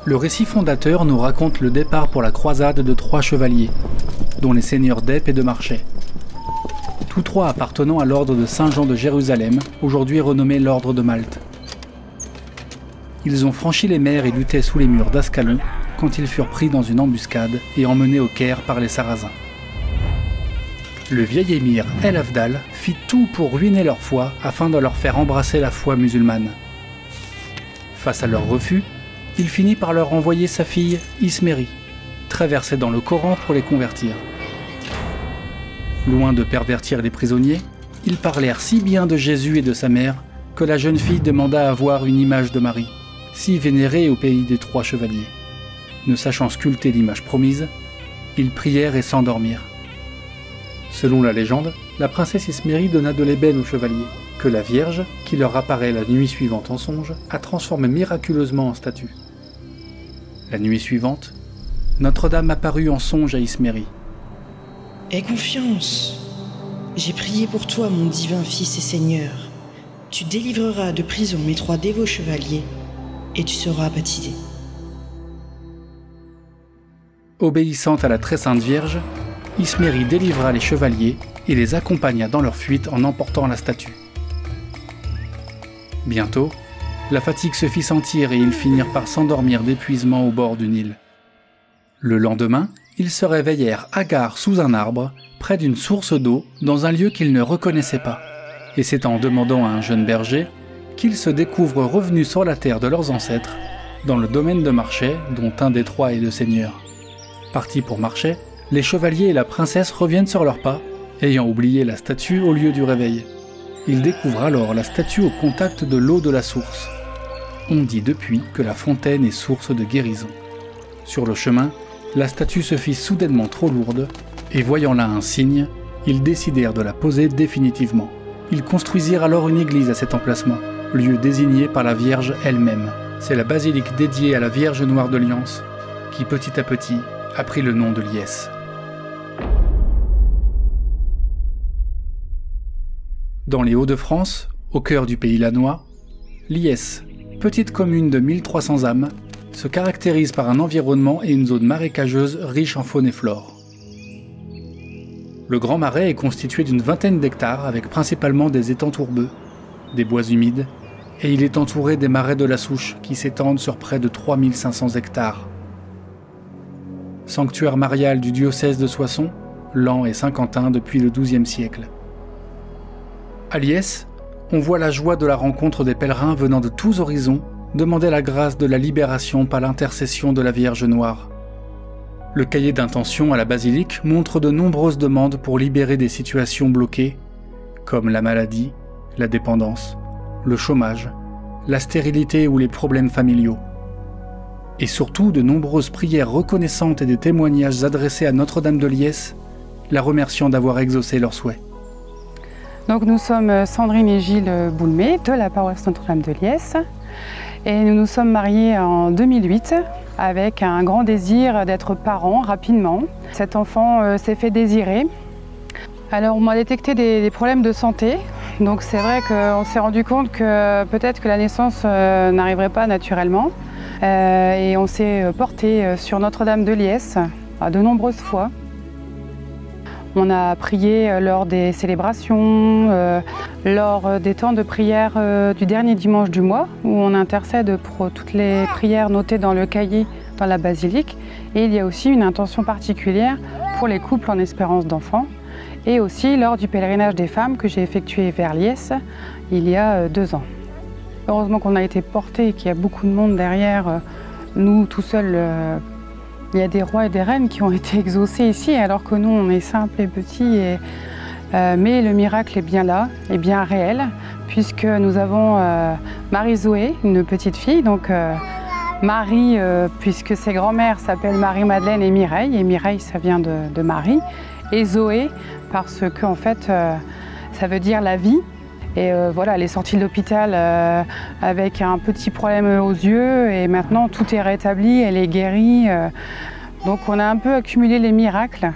Le récit fondateur nous raconte le départ pour la croisade de 3 chevaliers, dont les seigneurs d'Epe et de Marchais. Tous 3 appartenant à l'ordre de Saint-Jean de Jérusalem, aujourd'hui renommé l'ordre de Malte. Ils ont franchi les mers et luttaient sous les murs d'Ascalon quand ils furent pris dans une embuscade et emmenés au Caire par les Sarrasins. Le vieil émir El Afdal fit tout pour ruiner leur foi afin de leur faire embrasser la foi musulmane. Face à leur refus, il finit par leur envoyer sa fille Ismérie, très versée dans le Coran pour les convertir. Loin de pervertir les prisonniers, ils parlèrent si bien de Jésus et de sa mère que la jeune fille demanda à voir une image de Marie, si vénérée au pays des 3 chevaliers. Ne sachant sculpter l'image promise, ils prièrent et s'endormirent. Selon la légende, la princesse Ismérie donna de l'ébène aux chevaliers, que la Vierge, qui leur apparaît la nuit suivante en songe, a transformé miraculeusement en statue. La nuit suivante, Notre-Dame apparut en songe à Ismérie. « Aie confiance. J'ai prié pour toi, mon divin Fils et Seigneur. Tu délivreras de prison mes 3 dévots chevaliers, et tu seras baptisé. » Obéissant à la très sainte Vierge, Ismérie délivra les chevaliers et les accompagna dans leur fuite en emportant la statue. Bientôt, la fatigue se fit sentir et ils finirent par s'endormir d'épuisement au bord du Nil. Le lendemain, ils se réveillèrent hagards sous un arbre, près d'une source d'eau, dans un lieu qu'ils ne reconnaissaient pas. Et c'est en demandant à un jeune berger qu'ils se découvrent revenus sur la terre de leurs ancêtres, dans le domaine de Marchais, dont un des 3 est le seigneur. Partis pour Marchais, les chevaliers et la princesse reviennent sur leurs pas, ayant oublié la statue au lieu du réveil. Ils découvrent alors la statue au contact de l'eau de la source. On dit depuis que la fontaine est source de guérison. Sur le chemin, la statue se fit soudainement trop lourde, et voyant là un signe, ils décidèrent de la poser définitivement. Ils construisirent alors une église à cet emplacement, lieu désigné par la Vierge elle-même. C'est la basilique dédiée à la Vierge Noire de Liance, qui petit à petit a pris le nom de Liesse. Dans les Hauts-de-France, au cœur du pays lannois, Liesse, petite commune de 1300 âmes, se caractérise par un environnement et une zone marécageuse riche en faune et flore. Le Grand Marais est constitué d'une 20aine d'hectares avec principalement des étangs tourbeux, des bois humides, et il est entouré des marais de la Souche qui s'étendent sur près de 3500 hectares. Sanctuaire marial du diocèse de Soissons, Laon et Saint-Quentin depuis le XIIe siècle. À Liesse, on voit la joie de la rencontre des pèlerins venant de tous horizons demander la grâce de la libération par l'intercession de la Vierge Noire. Le cahier d'intention à la basilique montre de nombreuses demandes pour libérer des situations bloquées, comme la maladie, la dépendance, le chômage, la stérilité ou les problèmes familiaux. Et surtout de nombreuses prières reconnaissantes et des témoignages adressés à Notre-Dame de Liesse, la remerciant d'avoir exaucé leurs souhaits. Donc nous sommes Sandrine et Gilles Boulmé de la paroisse Notre-Dame de Liesse et nous nous sommes mariés en 2008 avec un grand désir d'être parents rapidement. Cet enfant s'est fait désirer. Alors on m'a détecté des problèmes de santé, donc c'est vrai qu'on s'est rendu compte que peut-être que la naissance n'arriverait pas naturellement et on s'est porté sur Notre-Dame de Liesse de nombreuses fois. On a prié lors des célébrations, lors des temps de prière du dernier dimanche du mois, où on intercède pour toutes les prières notées dans le cahier dans la basilique. Et il y a aussi une intention particulière pour les couples en espérance d'enfants. Et aussi lors du pèlerinage des femmes que j'ai effectué vers Liesse il y a 2 ans. Heureusement qu'on a été portés et qu'il y a beaucoup de monde derrière nous tout seuls. Il y a des rois et des reines qui ont été exaucés ici, alors que nous, on est simples et petits. Mais le miracle est bien là, est bien réel, puisque nous avons Marie-Zoé, une petite fille. Donc Marie, puisque ses grands-mères s'appellent Marie-Madeleine et Mireille, ça vient de Marie. Et Zoé, parce que en fait, ça veut dire la vie. Et voilà, elle est sortie de l'hôpital avec un petit problème aux yeux et maintenant tout est rétabli, elle est guérie. Donc on a un peu accumulé les miracles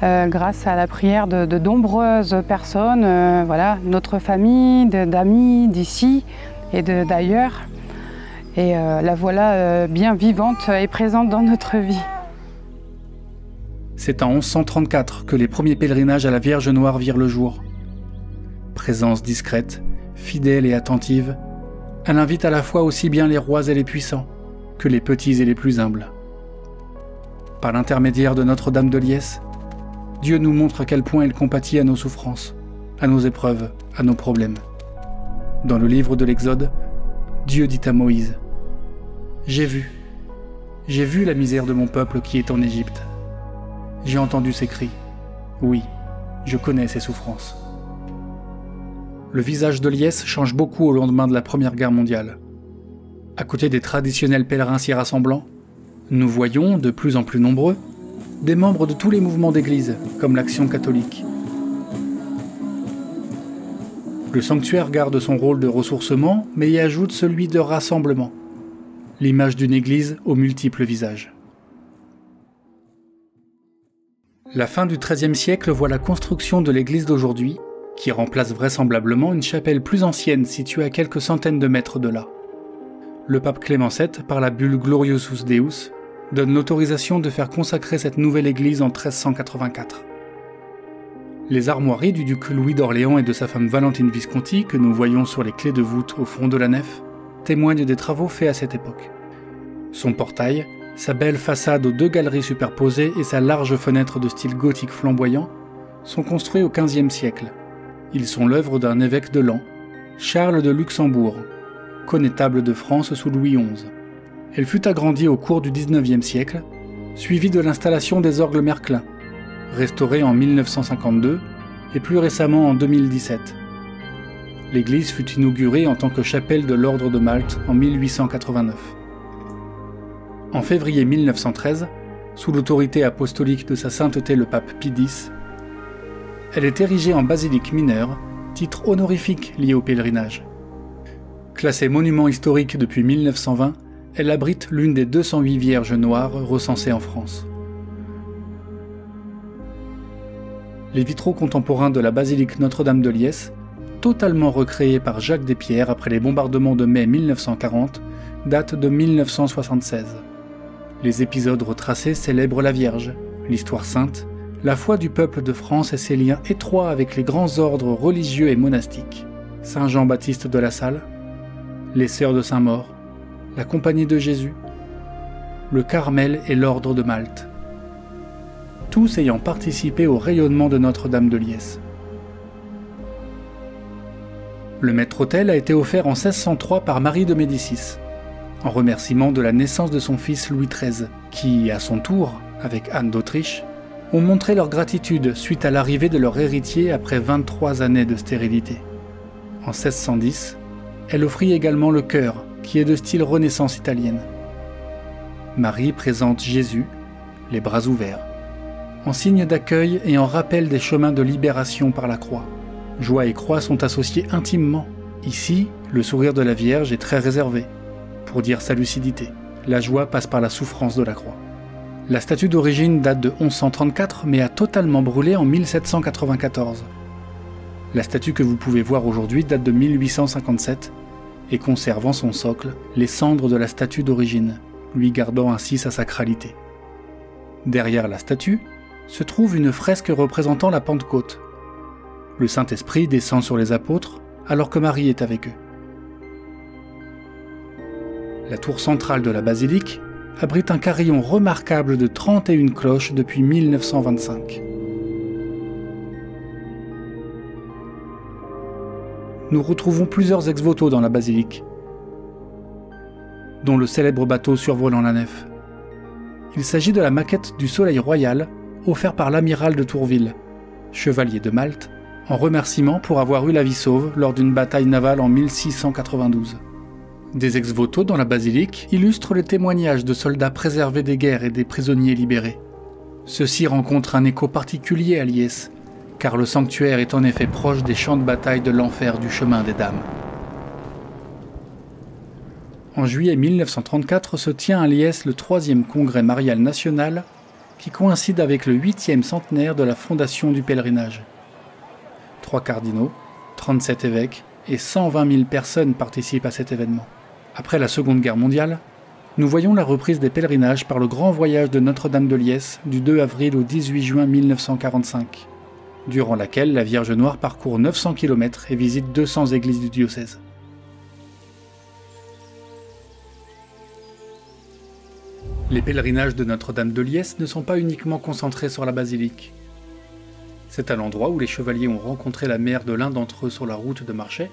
grâce à la prière de nombreuses personnes, voilà, notre famille, d'amis d'ici et d'ailleurs. Et la voilà bien vivante et présente dans notre vie. C'est en 1134 que les premiers pèlerinages à la Vierge Noire virent le jour. Présence discrète, fidèle et attentive, elle invite à la fois aussi bien les rois et les puissants que les petits et les plus humbles. Par l'intermédiaire de Notre-Dame de Liesse, Dieu nous montre à quel point il compatit à nos souffrances, à nos épreuves, à nos problèmes. Dans le livre de l'Exode, Dieu dit à Moïse : « J'ai vu la misère de mon peuple qui est en Égypte. J'ai entendu ses cris. Oui, je connais ses souffrances. » Le visage de Liesse change beaucoup au lendemain de la Première Guerre mondiale. À côté des traditionnels pèlerins s'y rassemblant, nous voyons, de plus en plus nombreux, des membres de tous les mouvements d'église, comme l'Action catholique. Le sanctuaire garde son rôle de ressourcement, mais y ajoute celui de rassemblement, l'image d'une église aux multiples visages. La fin du XIIIe siècle voit la construction de l'église d'aujourd'hui, qui remplace vraisemblablement une chapelle plus ancienne située à quelques centaines de mètres de là. Le pape Clément VII, par la bulle Gloriosus Deus, donne l'autorisation de faire consacrer cette nouvelle église en 1384. Les armoiries du duc Louis d'Orléans et de sa femme Valentine Visconti, que nous voyons sur les clés de voûte au fond de la nef, témoignent des travaux faits à cette époque. Son portail, sa belle façade aux 2 galeries superposées et sa large fenêtre de style gothique flamboyant sont construits au XVe siècle. Ils sont l'œuvre d'un évêque de Laon, Charles de Luxembourg, connétable de France sous Louis XI. Elle fut agrandie au cours du XIXe siècle, suivie de l'installation des orgues Merklin, restaurés en 1952 et plus récemment en 2017. L'église fut inaugurée en tant que chapelle de l'Ordre de Malte en 1889. En février 1913, sous l'autorité apostolique de sa sainteté le pape Pie X, elle est érigée en basilique mineure, titre honorifique lié au pèlerinage. Classée monument historique depuis 1920, elle abrite l'une des 208 Vierges noires recensées en France. Les vitraux contemporains de la basilique Notre-Dame de Liesse, totalement recréés par Jacques Despierres après les bombardements de mai 1940, datent de 1976. Les épisodes retracés célèbrent la Vierge, l'histoire sainte, la foi du peuple de France et ses liens étroits avec les grands ordres religieux et monastiques, Saint Jean-Baptiste de la Salle, les Sœurs de Saint-Maur, la Compagnie de Jésus, le Carmel et l'Ordre de Malte, tous ayant participé au rayonnement de Notre-Dame de Liesse. Le maître-autel a été offert en 1603 par Marie de Médicis, en remerciement de la naissance de son fils Louis XIII, qui, à son tour, avec Anne d'Autriche, ont montré leur gratitude suite à l'arrivée de leur héritier après 23 années de stérilité. En 1610, elle offrit également le chœur, qui est de style Renaissance italienne. Marie présente Jésus, les bras ouverts, en signe d'accueil et en rappel des chemins de libération par la croix. Joie et croix sont associés intimement. Ici, le sourire de la Vierge est très réservé, pour dire sa lucidité. La joie passe par la souffrance de la croix. La statue d'origine date de 1134 mais a totalement brûlé en 1794. La statue que vous pouvez voir aujourd'hui date de 1857 et conserve en son socle les cendres de la statue d'origine, lui gardant ainsi sa sacralité. Derrière la statue se trouve une fresque représentant la Pentecôte. Le Saint-Esprit descend sur les apôtres alors que Marie est avec eux. La tour centrale de la basilique abrite un carillon remarquable de 31 cloches depuis 1925. Nous retrouvons plusieurs ex-voto dans la basilique, dont le célèbre bateau survolant la nef. Il s'agit de la maquette du Soleil Royal, offert par l'amiral de Tourville, chevalier de Malte, en remerciement pour avoir eu la vie sauve lors d'une bataille navale en 1692. Des ex-voto dans la basilique illustrent les témoignages de soldats préservés des guerres et des prisonniers libérés. Ceux-ci rencontrent un écho particulier à Liesse, car le sanctuaire est en effet proche des champs de bataille de l'enfer du chemin des dames. En juillet 1934 se tient à Liesse le 3e congrès marial national qui coïncide avec le 8e centenaire de la fondation du pèlerinage. 3 cardinaux, 37 évêques et 120 000 personnes participent à cet événement. Après la Seconde Guerre mondiale, nous voyons la reprise des pèlerinages par le grand voyage de Notre-Dame de Liesse du 2 avril au 18 juin 1945, durant laquelle la Vierge Noire parcourt 900 km et visite 200 églises du diocèse. Les pèlerinages de Notre-Dame de Liesse ne sont pas uniquement concentrés sur la basilique. C'est à l'endroit où les chevaliers ont rencontré la mère de l'un d'entre eux sur la route de Marchais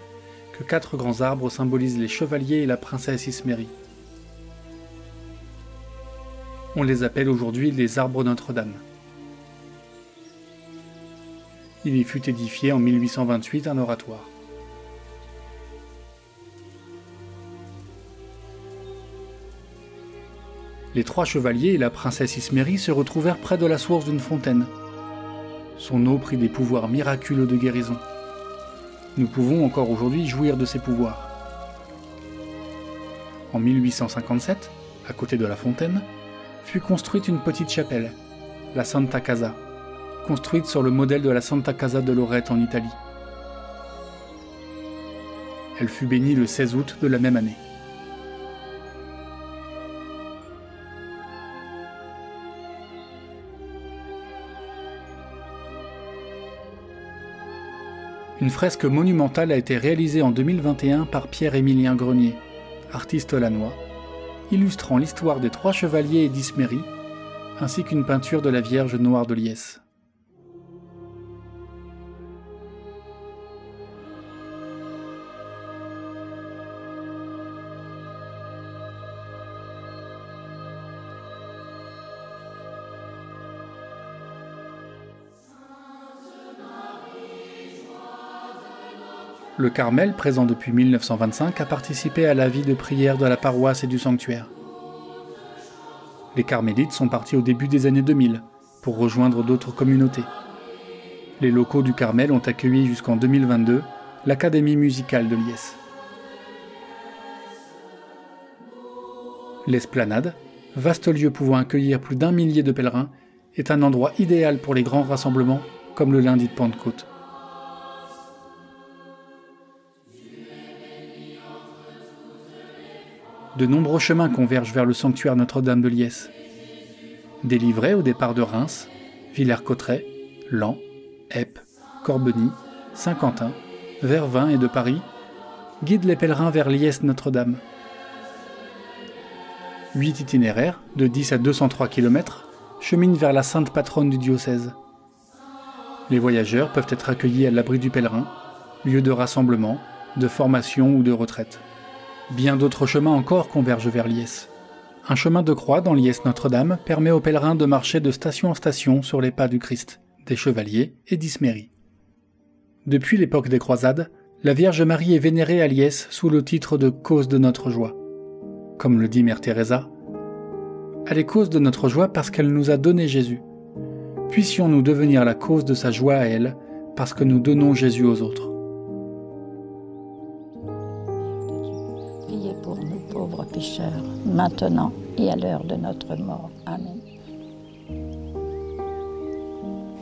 que 4 grands arbres symbolisent les chevaliers et la princesse Ismérie. On les appelle aujourd'hui les arbres Notre-Dame. Il y fut édifié en 1828 un oratoire. Les 3 chevaliers et la princesse Ismérie se retrouvèrent près de la source d'une fontaine. Son eau prit des pouvoirs miraculeux de guérison. Nous pouvons encore aujourd'hui jouir de ces pouvoirs. En 1857, à côté de la fontaine, fut construite une petite chapelle, la Santa Casa, construite sur le modèle de la Santa Casa de Lorette en Italie. Elle fut bénie le 16 août de la même année. Une fresque monumentale a été réalisée en 2021 par Pierre-Émilien Grenier, artiste lannois, illustrant l'histoire des 3 chevaliers et d'Ismérie, ainsi qu'une peinture de la Vierge Noire de Liesse. Le Carmel, présent depuis 1925, a participé à la vie de prière de la paroisse et du sanctuaire. Les carmélites sont partis au début des années 2000 pour rejoindre d'autres communautés. Les locaux du Carmel ont accueilli jusqu'en 2022 l'Académie musicale de Liesse. L'Esplanade, vaste lieu pouvant accueillir plus d'1 millier de pèlerins, est un endroit idéal pour les grands rassemblements comme le lundi de Pentecôte. De nombreux chemins convergent vers le sanctuaire Notre-Dame de Liesse. Des livrets au départ de Reims, Villers-Cotterêts, Laon, Eppes, Corbeny, Saint-Quentin, Vervins et de Paris guident les pèlerins vers Liesse-Notre-Dame. 8 itinéraires, de 10 à 203 km, cheminent vers la sainte patronne du diocèse. Les voyageurs peuvent être accueillis à l'abri du pèlerin, lieu de rassemblement, de formation ou de retraite. Bien d'autres chemins encore convergent vers Liesse. Un chemin de croix dans Liesse-Notre-Dame permet aux pèlerins de marcher de station en station sur les pas du Christ, des chevaliers et d'Ismérie. Depuis l'époque des croisades, la Vierge Marie est vénérée à Liesse sous le titre de cause de notre joie. Comme le dit Mère Teresa, « Elle est cause de notre joie parce qu'elle nous a donné Jésus. Puissions-nous devenir la cause de sa joie à elle, parce que nous donnons Jésus aux autres. » Priez pour nous pauvres pécheurs, maintenant et à l'heure de notre mort. Amen.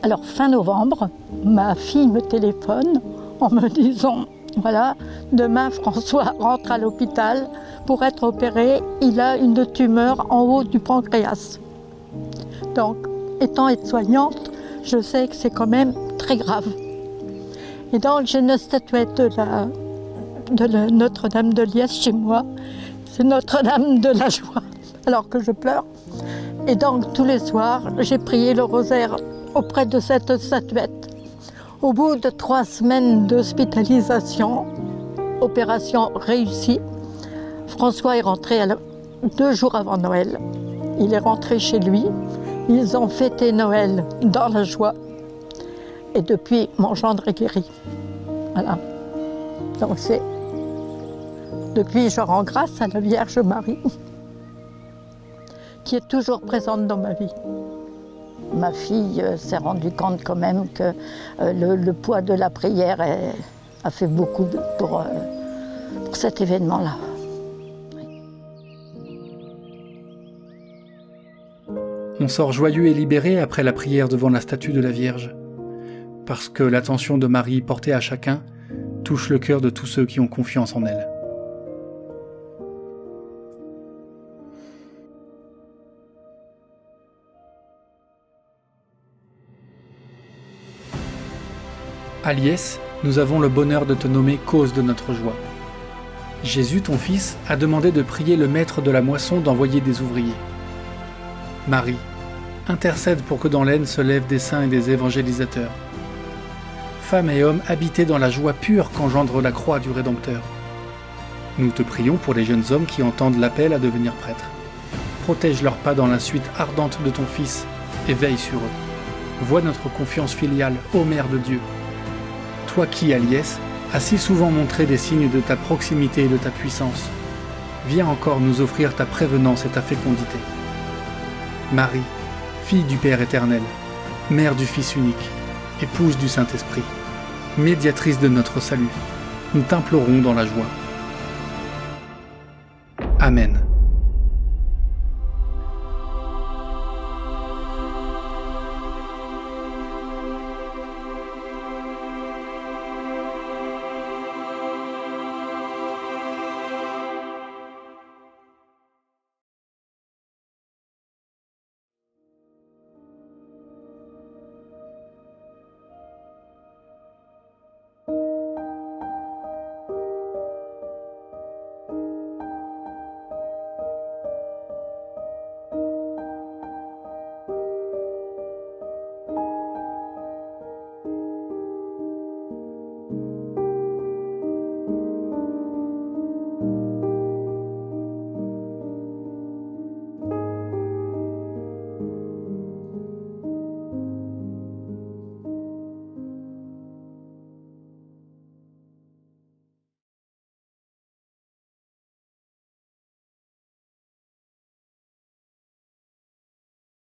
Alors, fin novembre, ma fille me téléphone en me disant, voilà, demain François rentre à l'hôpital pour être opéré, il a une tumeur en haut du pancréas. Donc, étant aide-soignante, je sais que c'est quand même très grave. Et donc, j'ai une statuette de Notre-Dame de Liesse chez moi. C'est Notre-Dame de la joie, alors que je pleure. Et donc, tous les soirs, j'ai prié le rosaire auprès de cette statuette. Au bout de 3 semaines d'hospitalisation, opération réussie, François est rentré 2 jours avant Noël. Il est rentré chez lui. Ils ont fêté Noël dans la joie. Et depuis, mon gendre est guéri. Voilà. Donc c'est... Depuis, je rends grâce à la Vierge Marie, qui est toujours présente dans ma vie. Ma fille s'est rendue compte quand même que le poids de la prière a fait beaucoup pour cet événement-là. On sort joyeux et libéré après la prière devant la statue de la Vierge, parce que l'attention de Marie portée à chacun touche le cœur de tous ceux qui ont confiance en elle. Aliès, nous avons le bonheur de te nommer cause de notre joie. Jésus, ton Fils, a demandé de prier le maître de la moisson d'envoyer des ouvriers. Marie, intercède pour que dans l'Aisne se lèvent des saints et des évangélisateurs. Femmes et hommes habités dans la joie pure qu'engendre la croix du Rédempteur. Nous te prions pour les jeunes hommes qui entendent l'appel à devenir prêtres. Protège leurs pas dans la suite ardente de ton Fils et veille sur eux. Vois notre confiance filiale, ô Mère de Dieu. Toi qui, Aliès, as si souvent montré des signes de ta proximité et de ta puissance, viens encore nous offrir ta prévenance et ta fécondité. Marie, fille du Père éternel, mère du Fils unique, épouse du Saint-Esprit, médiatrice de notre salut, nous t'implorons dans la joie. Amen.